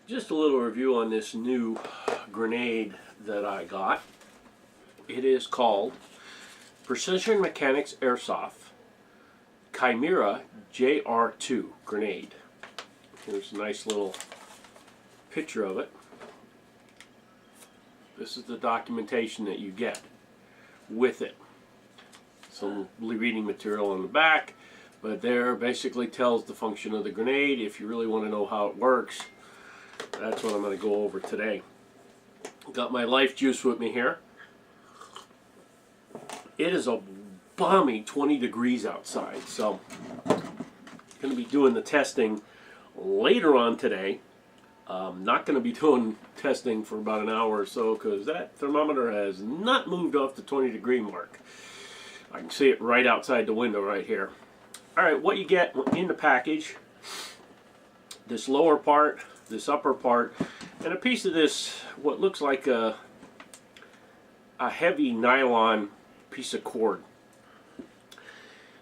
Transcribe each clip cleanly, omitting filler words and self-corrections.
Just a little review on this new grenade that I got. It is called Precision Mechanics Airsoft Kimera Jr2 grenade. Here's a nice little picture of it. This is the documentation that you get with it. Some reading material on the back, but there basically tells the function of the grenade. If you really want to know how it works, that's what I'm going to go over today. Got my Life Juice with me here. It is a balmy 20 degrees outside, so I'm going to be doing the testing later on today. Not going to be doing testing for about an hour or so because that thermometer has not moved off the 20 degree mark. I can see it right outside the window right here. Alright, what you get in the package, this lower part, this upper part, and a piece of this, what looks like a heavy nylon piece of cord.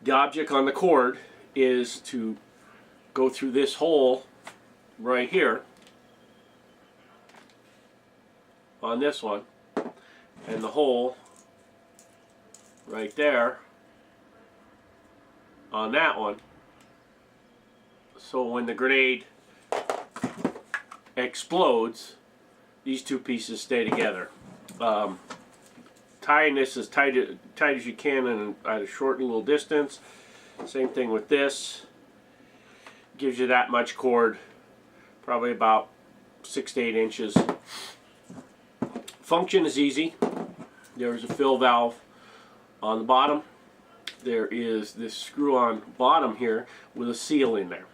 The object on the cord is to go through this hole right here on this one, and the hole right there on that one, so when the grenade explodes, these two pieces stay together. Tying this as tight as you can and at a short little distance. Same thing with this. Gives you that much cord, probably about 6 to 8 inches. Function is easy. There's a fill valve on the bottom. There is this screw-on bottom here with a seal in there.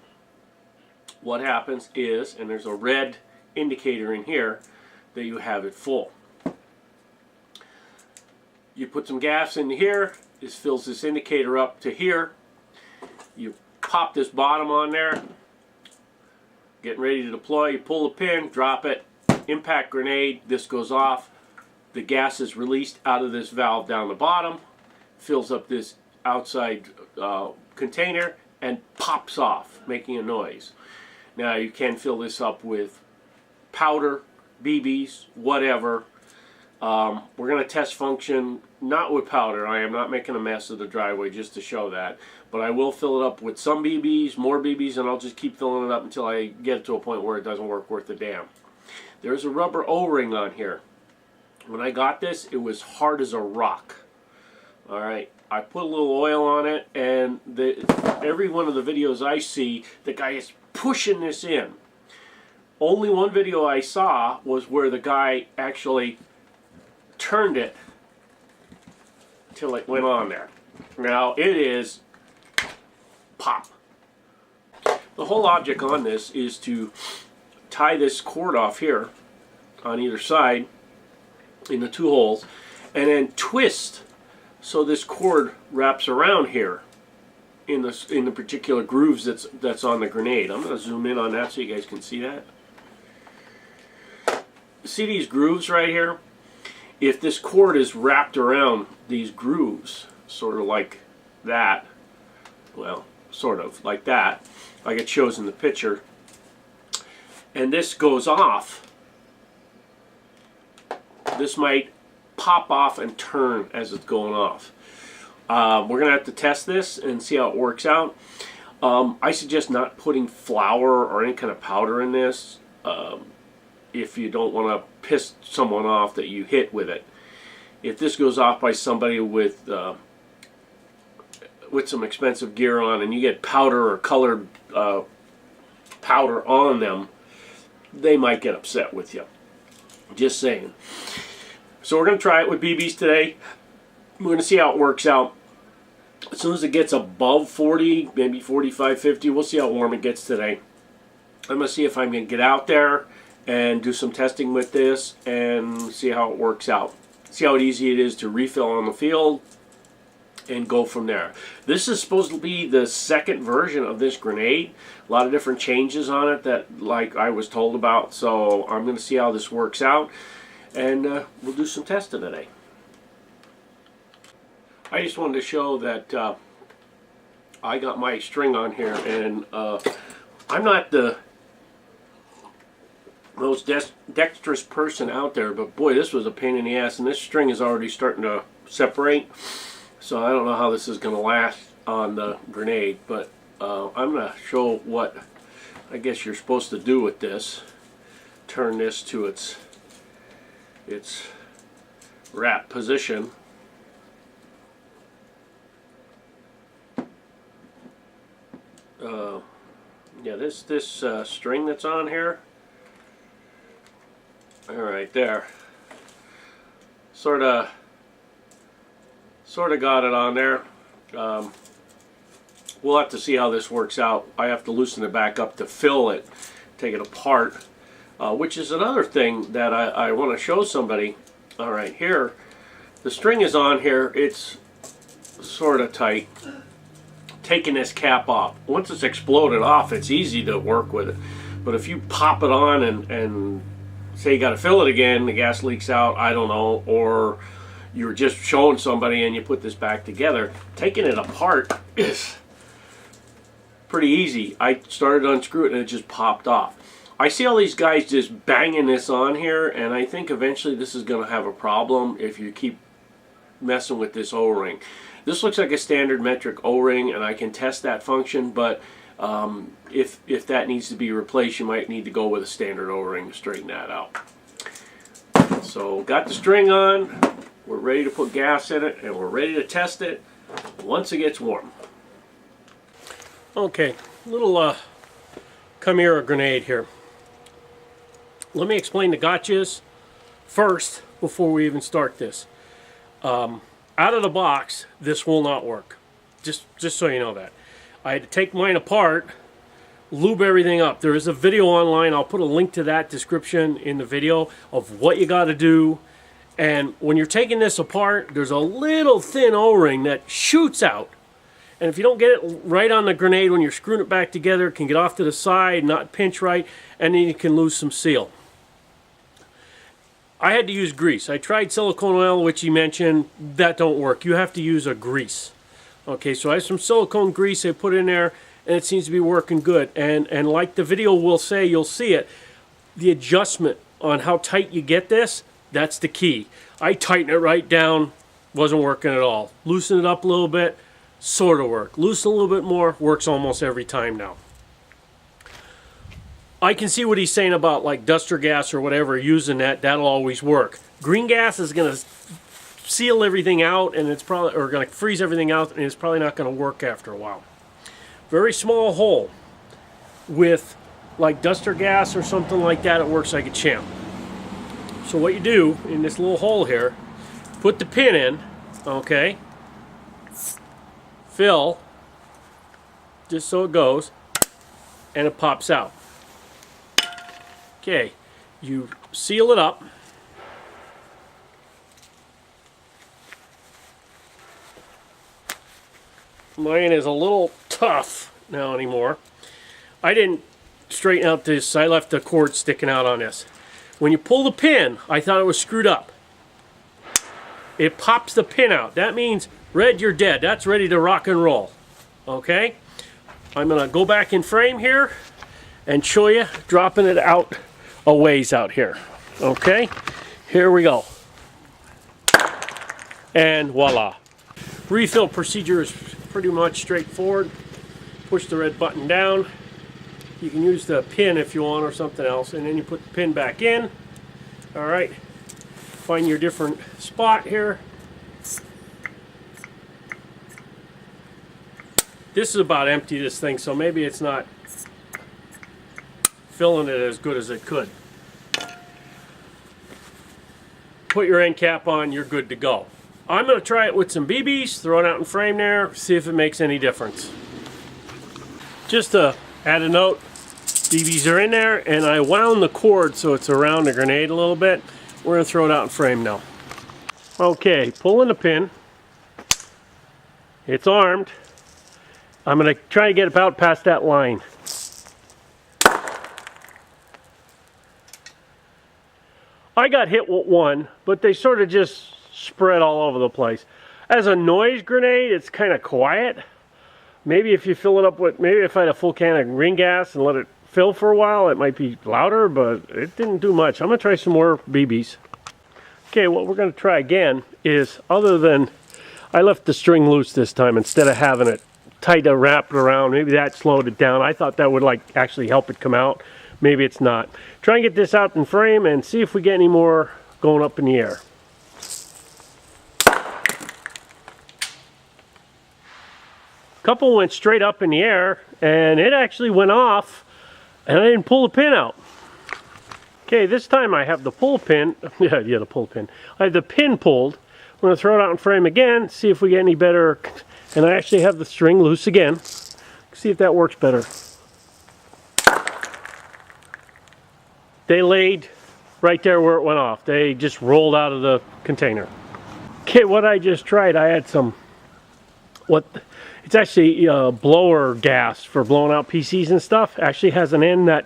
What happens is, and there's a red indicator in here, that you have it full. You put some gas in here, this fills this indicator up to here. You pop this bottom on there, getting ready to deploy, you pull the pin, drop it, impact grenade, this goes off. The gas is released out of this valve down the bottom, fills up this outside container, and pops off, making a noise. Now you can fill this up with powder, BBs, whatever. We're going to test function not with powder. I am not making a mess of the driveway just to show that. But I will fill it up with some BBs, more BBs, and I'll just keep filling it up until I get it to a point where it doesn't work worth a damn. There's a rubber O-ring on here. When I got this, it was hard as a rock. Alright, I put a little oil on it, and every one of the videos I see, the guy is pushing this in. Only one video I saw was where the guy actually turned it till it went on there. Now it is pop. The whole object on this is to tie this cord off here on either side in the two holes, and then twist so this cord wraps around here in the particular grooves that's on the grenade. I'm going to zoom in on that so you guys can see that. See these grooves right here? If this cord is wrapped around these grooves, sort of like that, well, sort of like that, like it shows in the picture, and this goes off, this might pop off and turn as it's going off. We're going to have to test this and see how it works out. I suggest not putting flour or any kind of powder in this if you don't want to piss someone off that you hit with it. If this goes off by somebody with some expensive gear on and you get powder or colored powder on them, they might get upset with you. Just saying. So we're going to try it with BBs today. We're going to see how it works out. As soon as it gets above 40, maybe 45, 50, we'll see how warm it gets today. I'm going to see if I'm going to get out there and do some testing with this and see how it works out. See how easy it is to refill on the field and go from there. This is supposed to be the second version of this grenade. A lot of different changes on it that like I was told about. So I'm going to see how this works out, and we'll do some testing today. I just wanted to show that I got my string on here, and I'm not the most dexterous person out there, but boy, this was a pain in the ass, and this string is already starting to separate, so I don't know how this is going to last on the grenade, but I'm going to show what I guess you're supposed to do with this. Turn this to its wrap position. Yeah, this string that's on here, all right there, sort of got it on there. We'll have to see how this works out. I have to loosen it back up to fill it, take it apart, which is another thing that I want to show somebody. All right, here the string is on here. It's sort of tight. Taking this cap off, once it's exploded off, it's easy to work with it, but if you pop it on and say you got to fill it again, the gas leaks out, I don't know, or you're just showing somebody and you put this back together, taking it apart is pretty easy. I started to unscrew it and it just popped off. I see all these guys just banging this on here, and I think eventually this is going to have a problem if you keep messing with this O-ring. This looks like a standard metric O-ring, and I can test that function, but if that needs to be replaced, you might need to go with a standard O-ring to straighten that out. So got the string on, we're ready to put gas in it, and we're ready to test it once it gets warm. Okay, little Kimera grenade here. Let me explain the gotchas first before we even start this. Out of the box, this will not work. Just so you know that. I had to take mine apart, lube everything up. There is a video online. I'll put a link to that description in the video of what you got to do. And when you're taking this apart, there's a little thin O-ring that shoots out. And if you don't get it right on the grenade when you're screwing it back together, it can get off to the side, not pinch right, and then you can lose some seal. I had to use grease. I tried silicone oil, which he mentioned. That don't work. You have to use a grease. Okay, so I have some silicone grease I put in there, and it seems to be working good. And like the video will say, you'll see it, the adjustment on how tight you get this, that's the key. I tighten it right down, wasn't working at all. Loosen it up a little bit, sort of work. Loosen a little bit more, works almost every time now. I can see what he's saying about like duster gas or whatever, using that'll always work. Green gas is going to seal everything out, and it's probably, or going to freeze everything out, and it's probably not going to work after a while. Very small hole. With like duster gas or something like that, it works like a champ. So what you do in this little hole here, put the pin in, okay, fill, just so it goes, and it pops out. Okay, you seal it up. Mine is a little tough now anymore. I didn't straighten out this. I left the cord sticking out on this. When you pull the pin, I thought it was screwed up. It pops the pin out. That means, Red, you're dead. That's ready to rock and roll. Okay? I'm going to go back in frame here and show you dropping it out a ways out here. Okay, here we go, and voila. Refill procedure is pretty much straightforward. Push the red button down. You can use the pin if you want or something else, and then you put the pin back in. All right, find your different spot here. This is about empty, this thing, so maybe it's not filling it as good as it could. Put your end cap on, you're good to go. I'm going to try it with some BBs, throw it out in frame there, see if it makes any difference. Just to add a note, BBs are in there, and I wound the cord so it's around the grenade a little bit. We're going to throw it out in frame now. Okay, pulling the pin. It's armed. I'm going to try to get about past that line. I got hit with one, but they sort of just spread all over the place. As a noise grenade, it's kind of quiet. Maybe if you fill it up with, maybe if I had a full can of green gas and let it fill for a while, it might be louder, but it didn't do much. I'm gonna try some more BBs. Okay, what we're gonna try again is, other than, I left the string loose this time instead of having it tight to wrap it around. Maybe that slowed it down. I thought that would like actually help it come out. Maybe it's not. Try and get this out in frame and see if we get any more going up in the air. Couple went straight up in the air and it actually went off and I didn't pull the pin out. Okay, this time I have the pull pin. Yeah, the pull pin. I have the pin pulled. We're going to throw it out in frame again, see if we get any better. And I actually have the string loose again. See if that works better. They laid right there where it went off. They just rolled out of the container. Okay, what I just tried, I had some, it's actually blower gas for blowing out PCs and stuff. Actually has an end that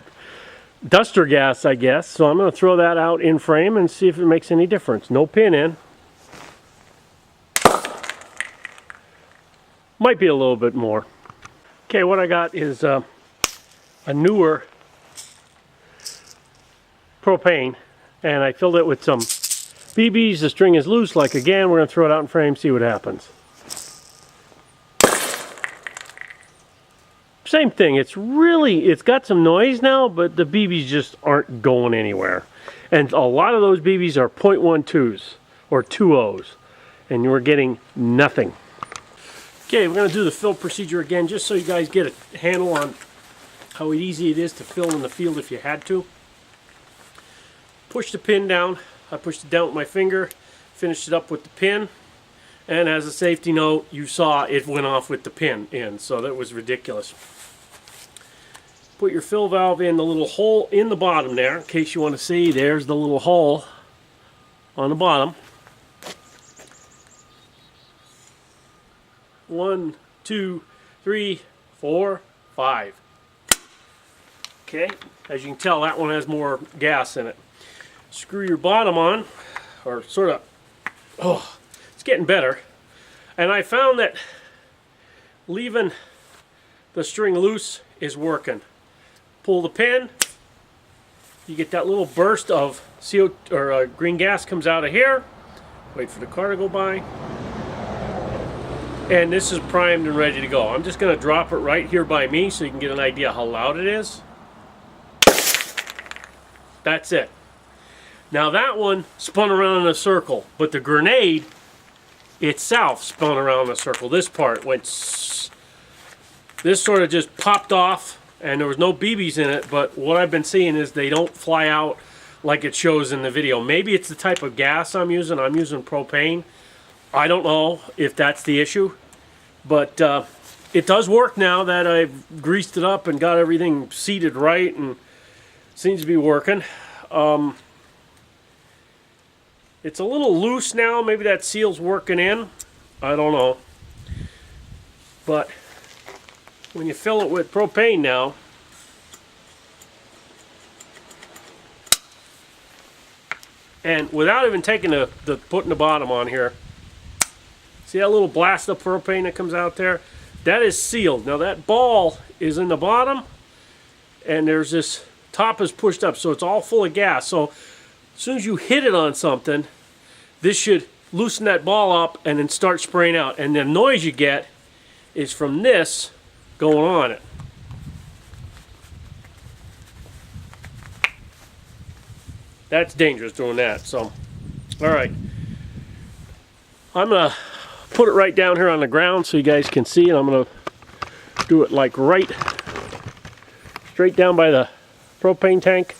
duster gas, I guess. So I'm going to throw that out in frame and see if it makes any difference. No pin in. Might be a little bit more. Okay, what I got is a newer propane, and I filled it with some BBs. The string is loose. Like again, we're going to throw it out in frame, see what happens. Same thing. It's got some noise now, but the BBs just aren't going anywhere. And a lot of those BBs are .12s or 2.0s, and we're getting nothing. Okay, we're going to do the fill procedure again, just so you guys get a handle on how easy it is to fill in the field if you had to. Push the pin down. I pushed it down with my finger, finished it up with the pin, and as a safety note, you saw it went off with the pin in, so that was ridiculous. Put your fill valve in the little hole in the bottom there, in case you want to see. There's the little hole on the bottom. 1, 2, 3, 4, 5. Okay, as you can tell, that one has more gas in it. Screw your bottom on, or sort of, oh, it's getting better. And I found that leaving the string loose is working. Pull the pin, you get that little burst of CO or green gas comes out of here. Wait for the car to go by. And this is primed and ready to go. I'm just going to drop it right here by me so you can get an idea how loud it is. That's it. Now that one spun around in a circle, but the grenade itself spun around in a circle. This part went, this sort of just popped off, and there was no BBs in it, but what I've been seeing is they don't fly out like it shows in the video. Maybe it's the type of gas I'm using. I'm using propane. I don't know if that's the issue, but it does work now that I've greased it up and got everything seated right, and seems to be working. It's a little loose now. Maybe that seal's working in. I don't know. But when you fill it with propane now, and without even taking putting the bottom on here, see that little blast of propane that comes out there? That is sealed. Now that ball is in the bottom, and there's this top is pushed up, so it's all full of gas. So as soon as you hit it on something, this should loosen that ball up and then start spraying out. And the noise you get is from this going on it. That's dangerous doing that. So, all right. I'm going to put it right down here on the ground so you guys can see. And I'm going to do it like right straight down by the propane tank.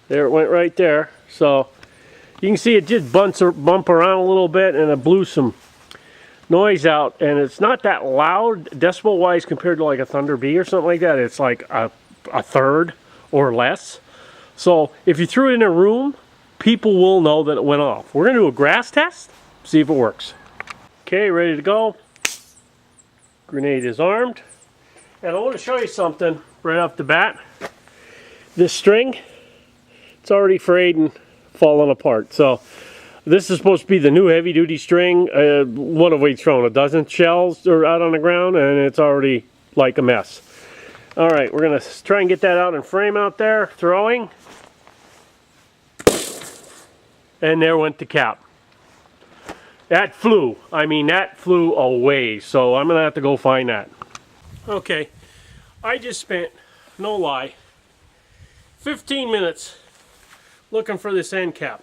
There it went right there. So you can see it just bump around a little bit, and it blew some noise out. And it's not that loud decibel wise compared to like a Thunder B or something like that. It's like a third or less. So if you threw it in a room, people will know that it went off. We're going to do a grass test, see if it works. Okay, ready to go. Grenade is armed. And I want to show you something right off the bat. This string, it's already frayed and fallen apart. So This is supposed to be the new heavy duty string. What have we thrown? A dozen shells are out on the ground and it's already like a mess. Alright, we're going to try and get that out in frame out there. Throwing. And there went the cap. That flew. I mean, that flew away. So I'm going to have to go find that. Okay. I just spent, no lie, 15 minutes looking for this end cap.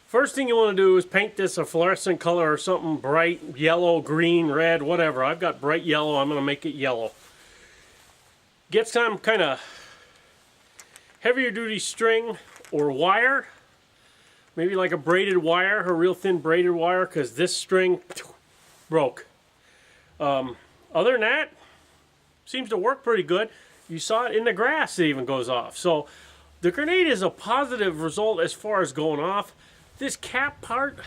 First thing you want to do is paint this a fluorescent color or something bright, yellow, green, red, whatever. I've got bright yellow. I'm going to make it yellow. Get some kind of heavier duty string or wire. Maybe like a braided wire, a real thin braided wire, because this string broke. Other than that, seems to work pretty good. You saw it in the grass, it even goes off. So the grenade is a positive result as far as going off. This cap part,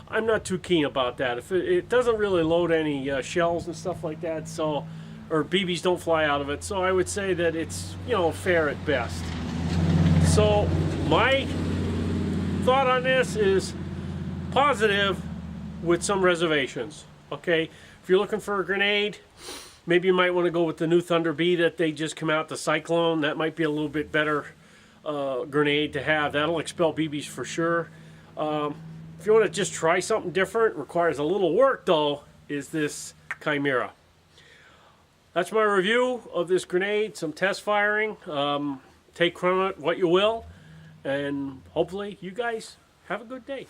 I'm not too keen about that. If it doesn't really load any shells and stuff like that, so, or BBs don't fly out of it, so I would say that it's, you know, fair at best. So my thought on this is positive with some reservations. Okay, if you're looking for a grenade, maybe you might want to go with the new Thunder B that they just come out, the Cyclone. That might be a little bit better grenade to have. That'll expel BBs for sure. If you want to just try something different, requires a little work though, is this Kimera. That's my review of this grenade, some test firing. Take from it what you will, and hopefully you guys have a good day.